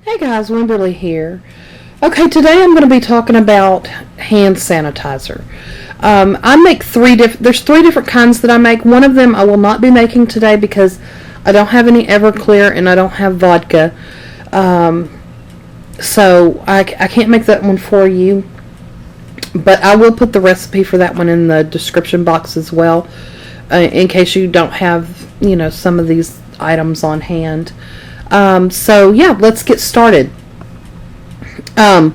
Hey guys, Wimberly here. Okay, today I'm going to be talking about hand sanitizer. I make there's three different kinds that I make. One of them I will not be making today because I don't have any Everclear and I don't have vodka. So I can't make that one for you. But I will put the recipe for that one in the description box as well, in case you don't have, some of these items on hand. So yeah, let's get started. The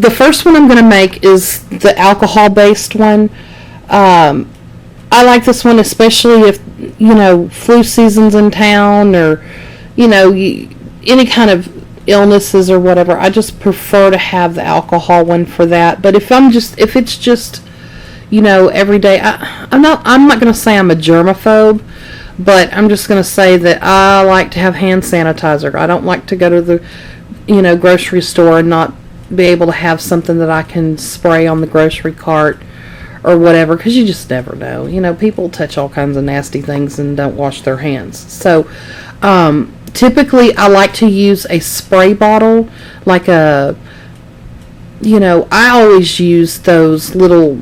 first one I'm going to make is the alcohol-based one. I like this one especially if, flu season's in town or, any kind of illnesses or whatever. I just prefer to have the alcohol one for that. But if it's just, every day, I'm not going to say I'm a germaphobe. But I'm just going to say that I like to have hand sanitizer. I don't like to go to the, grocery store and not be able to have something that I can spray on the grocery cart or whatever, because you just never know. People touch all kinds of nasty things and don't wash their hands. So, typically I like to use a spray bottle, like I always use those little,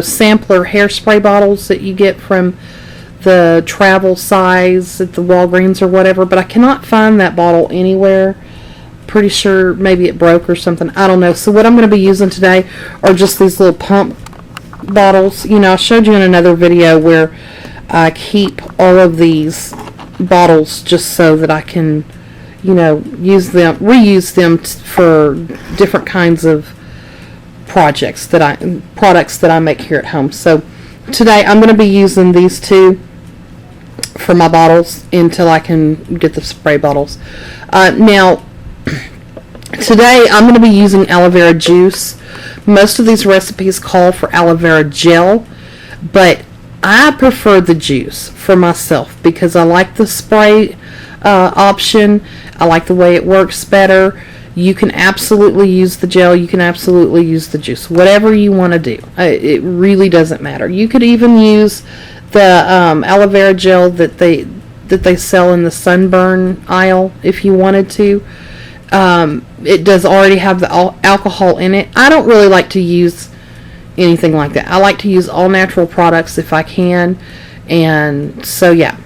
sampler hairspray bottles that you get from the travel size at the Walgreens or whatever, but I cannot find that bottle anywhere. Pretty sure maybe it broke or something. I don't know. So what I'm going to be using today are just these little pump bottles. I showed you in another video where I keep all of these bottles just so that I can, reuse them for different kinds of products that I make here at home. So today I'm going to be using these two for my bottles until I can get the spray bottles. Now, today I'm going to be using aloe vera juice. Most of these recipes call for aloe vera gel, but I prefer the juice for myself because I like the spray option. I like the way it works better. You can absolutely use the gel. You can absolutely use the juice. Whatever you want to do. It really doesn't matter. You could even use the aloe vera gel that they sell in the sunburn aisle if you wanted to. It does already have the alcohol in it. I don't really like to use anything like that. I like to use all natural products if I can. And so yeah,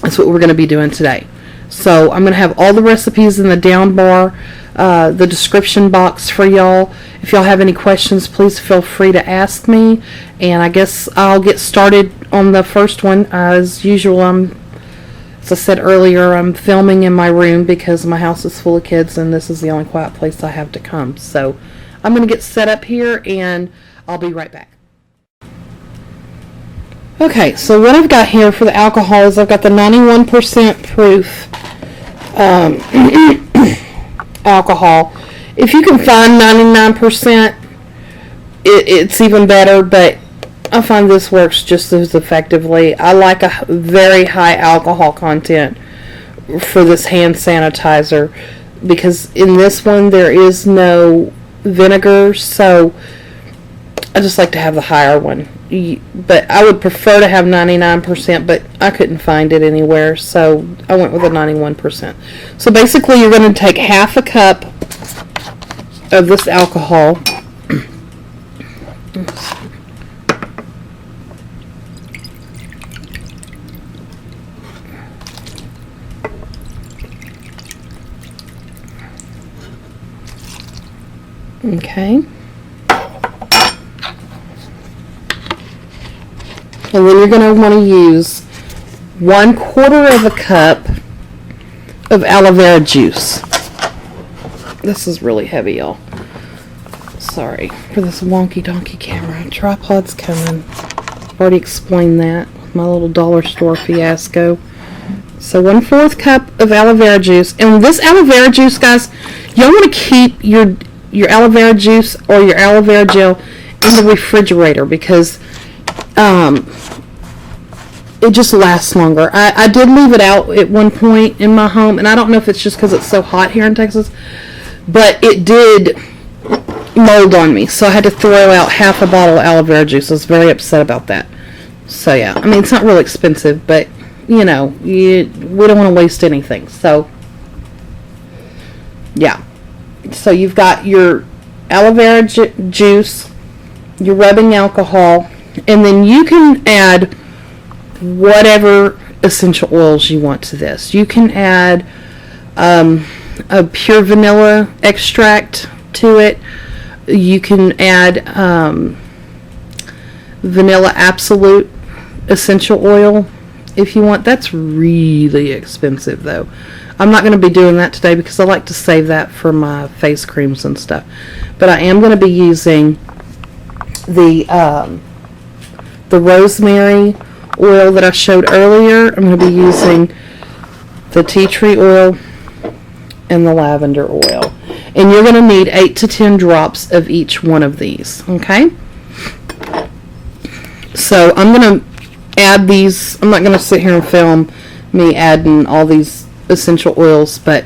that's what we're going to be doing today. So I'm going to have all the recipes in the down bar, the description box for y'all. If y'all have any questions, please feel free to ask me. And I guess I'll get started on the first one. As usual, as I said earlier, I'm filming in my room because my house is full of kids and this is the only quiet place I have to come. So I'm going to get set up here and I'll be right back. Okay, so what I've got here for the alcohol is I've got the 91% proof alcohol. If you can find 99%, it's even better, but I find this works just as effectively. I like a very high alcohol content for this hand sanitizer because in this one there is no vinegar, so I just like to have the higher one. But I would prefer to have 99%, but I couldn't find it anywhere, so I went with a 91%. So basically you're going to take half a cup of this alcohol. Okay. And then you're going to want to use 1/4 of a cup of aloe vera juice. This is really heavy, y'all. Sorry for this wonky donkey camera. Tripod's coming. I've already explained that. My little dollar store fiasco. So 1/4 cup of aloe vera juice. And this aloe vera juice, guys, y'all want to keep your aloe vera juice or your aloe vera gel in the refrigerator because it just lasts longer. I did leave it out at one point in my home, and I don't know if it's just because it's so hot here in Texas, but it did mold on me, so I had to throw out half a bottle of aloe vera juice. I was very upset about that. So yeah, I mean, it's not real expensive, but we don't want to waste anything. So Yeah. So you've got your aloe vera juice, your rubbing alcohol, and then you can add whatever essential oils you want to this. You can add a pure vanilla extract to it. You can add vanilla absolute essential oil if you want. That's really expensive though. I'm not going to be doing that today because I like to save that for my face creams and stuff. But I am going to be using the rosemary oil that I showed earlier. I'm going to be using the tea tree oil and the lavender oil. And you're going to need 8 to 10 drops of each one of these, okay? So I'm going to add these. I'm not going to sit here and film me adding all these essential oils, but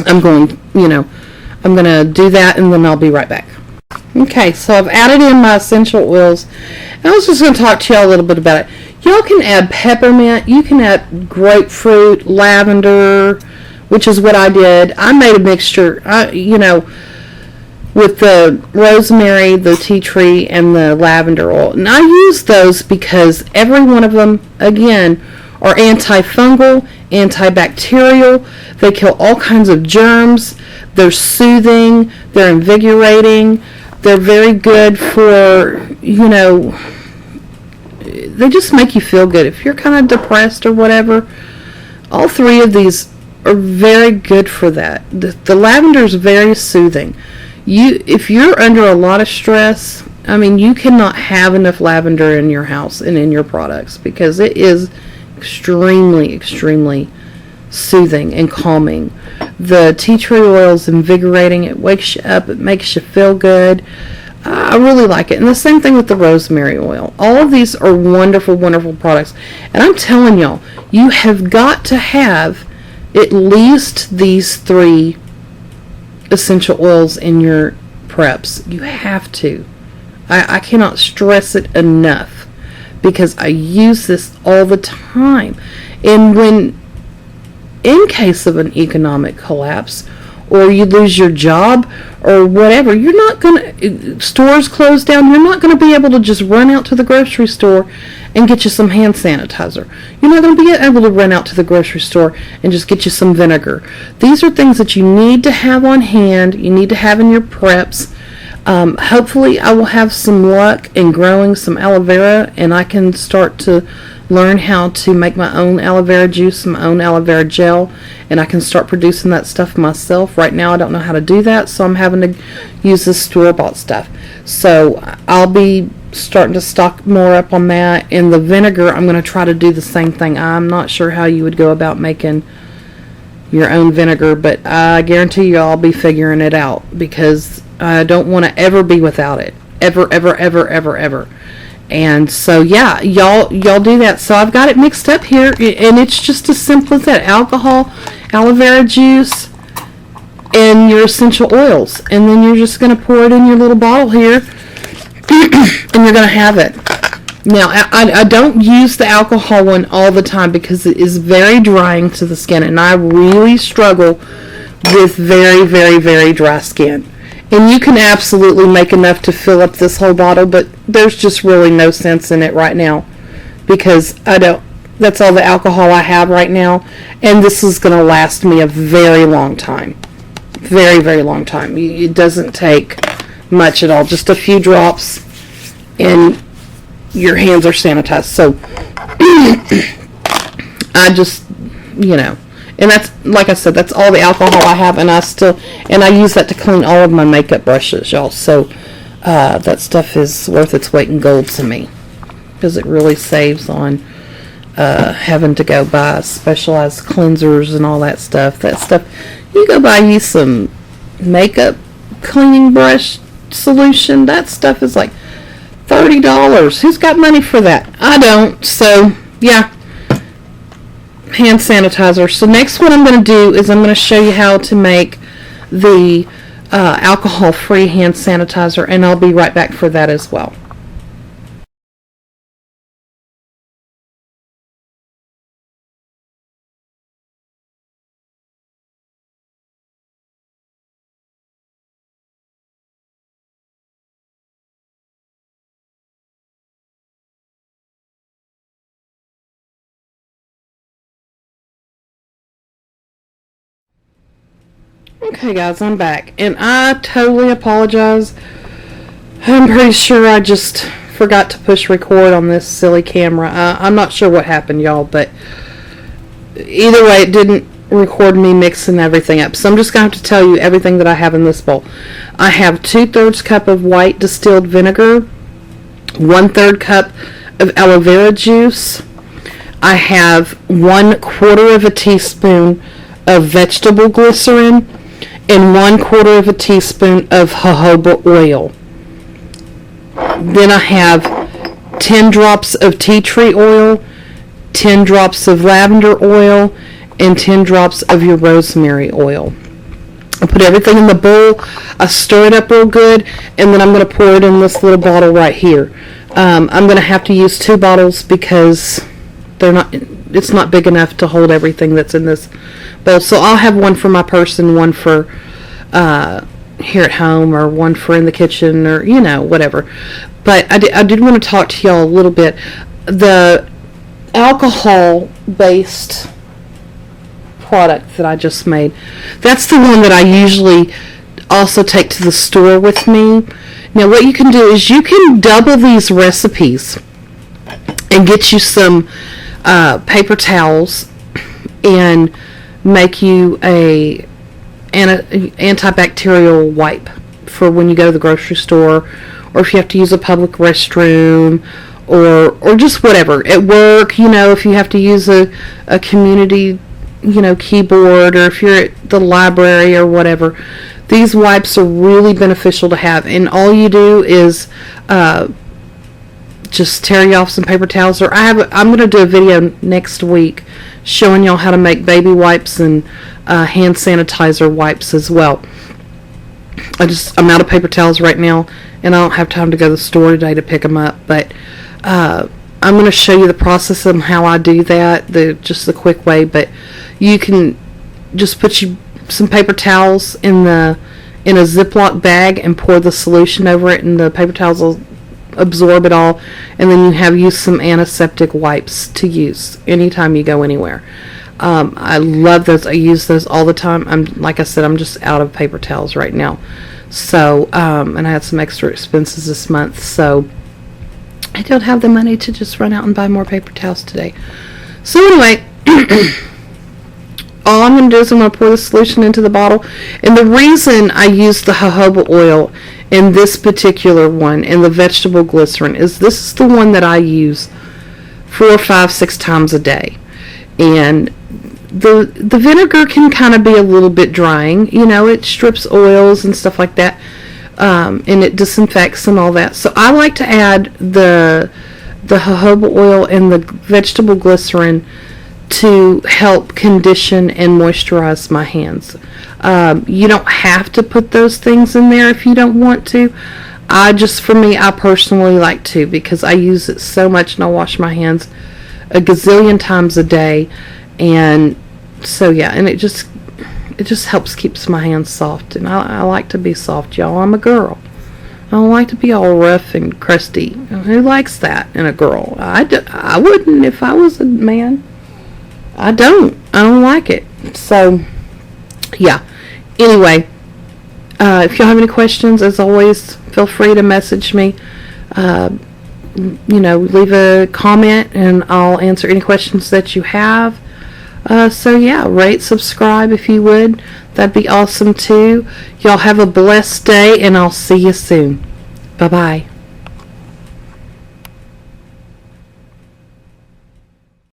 I'm going to do that and then I'll be right back. Okay, so I've added in my essential oils. And I was just going to talk to y'all a little bit about it. Y'all can add peppermint, you can add grapefruit, lavender, which is what I did. I made a mixture, with the rosemary, the tea tree, and the lavender oil. And I use those because every one of them, again, are antifungal, antibacterial. They kill all kinds of germs. They're soothing. They're invigorating. They're very good for, they just make you feel good. If you're kind of depressed or whatever, all three of these are very good for that. The lavender is very soothing. If you're under a lot of stress, you cannot have enough lavender in your house and in your products because it is extremely, extremely soothing and calming. The tea tree oil is invigorating. It wakes you up. It makes you feel good. I really like it. And the same thing with the rosemary oil. All of these are wonderful, wonderful products. And I'm telling y'all, you have got to have at least these 3 essential oils in your preps. You have to. I cannot stress it enough because I use this all the time. And when, in case of an economic collapse, or you lose your job, or whatever, you're not going to, stores close down, you're not going to be able to just run out to the grocery store and get you some hand sanitizer. You're not going to be able to run out to the grocery store and just get you some vinegar. These are things that you need to have on hand, you need to have in your preps. Hopefully I will have some luck in growing some aloe vera and I can start to learn how to make my own aloe vera juice, my own aloe vera gel, and I can start producing that stuff myself. Right now I don't know how to do that, so I'm having to use this store-bought stuff. So I'll be starting to stock more up on that. And the vinegar, I'm going to try to do the same thing. I'm not sure how you would go about making your own vinegar, but I guarantee you I'll be figuring it out because I don't want to ever be without it. Ever, ever, ever, ever, ever. And so yeah, y'all do that. So I've got it mixed up here, and it's just as simple as that: alcohol, aloe vera juice, and your essential oils. And then you're just going to pour it in your little bottle here, and you're going to have it. Now I don't use the alcohol one all the time because it is very drying to the skin, and I really struggle with very, very, very dry skin. And you can absolutely make enough to fill up this whole bottle, but there's just really no sense in it right now because that's all the alcohol I have right now, and this is going to last me a very long time. Very, very long time. It doesn't take much at all, just a few drops, and your hands are sanitized. So I just, and that's, like I said, that's all the alcohol I have, and I use that to clean all of my makeup brushes, y'all. So that stuff is worth its weight in gold to me because it really saves on having to go buy specialized cleansers and all that stuff. That stuff, you go buy you some makeup cleaning brush solution, that stuff is like $30. Who's got money for that? I don't. So yeah, hand sanitizer. So next, what I'm going to do is I'm going to show you how to make the alcohol-free hand sanitizer, and I'll be right back for that as well. Okay guys, I'm back, and I totally apologize. I'm pretty sure I just forgot to push record on this silly camera. I'm not sure what happened, y'all, but either way, it didn't record me mixing everything up. So I'm just going to have to tell you everything that I have in this bowl. I have 2/3 cup of white distilled vinegar, 1/3 cup of aloe vera juice. I have 1/4 teaspoon of vegetable glycerin and 1/4 teaspoon of jojoba oil. Then I have 10 drops of tea tree oil, 10 drops of lavender oil, and 10 drops of your rosemary oil. I put everything in the bowl, I stir it up real good, and then I'm going to pour it in this little bottle right here. I'm going to have to use 2 bottles because it's not big enough to hold everything that's in this bowl. So I'll have one for my purse and one for here at home, or one for in the kitchen, or whatever. But I did want to talk to y'all a little bit. The alcohol-based product that I just made, that's the one that I usually also take to the store with me. Now what you can do is you can double these recipes and get you some paper towels and make you an antibacterial wipe for when you go to the grocery store, or if you have to use a public restroom, or just whatever at work, if you have to use a community keyboard, or if you're at the library or whatever. These wipes are really beneficial to have, and all you do is just tear you off some paper towels. Or I'm going to do a video next week showing y'all how to make baby wipes and hand sanitizer wipes as well. I'm out of paper towels right now, and I don't have time to go to the store today to pick them up, but I'm going to show you the process of how I do that, just the quick way. But you can just put some paper towels in a Ziploc bag and pour the solution over it, and the paper towels will absorb it all, and then use some antiseptic wipes to use anytime you go anywhere. I love those. I use those all the time. Like I said, I'm just out of paper towels right now. So, and I had some extra expenses this month, so I don't have the money to just run out and buy more paper towels today. So anyway, all I'm going to do is I'm going to pour the solution into the bottle. And the reason I use the jojoba oil in this particular one and the vegetable glycerin is this is the one that I use 4, 5, 6 times a day. And the vinegar can kind of be a little bit drying. It strips oils and stuff like that. And it disinfects and all that. So I like to add the jojoba oil and the vegetable glycerin to help condition and moisturize my hands. You don't have to put those things in there if you don't want to. I personally like to, because I use it so much, and I wash my hands a gazillion times a day. And so yeah, and it just helps keeps my hands soft, and I like to be soft, y'all. I'm a girl. I don't like to be all rough and crusty. Who likes that in a girl? I wouldn't if I was a man. I don't like it. So yeah, anyway, if y'all have any questions, as always, feel free to message me. Leave a comment, and I'll answer any questions that you have. So yeah, rate, subscribe if you would. That'd be awesome too. Y'all have a blessed day, and I'll see you soon. Bye-bye.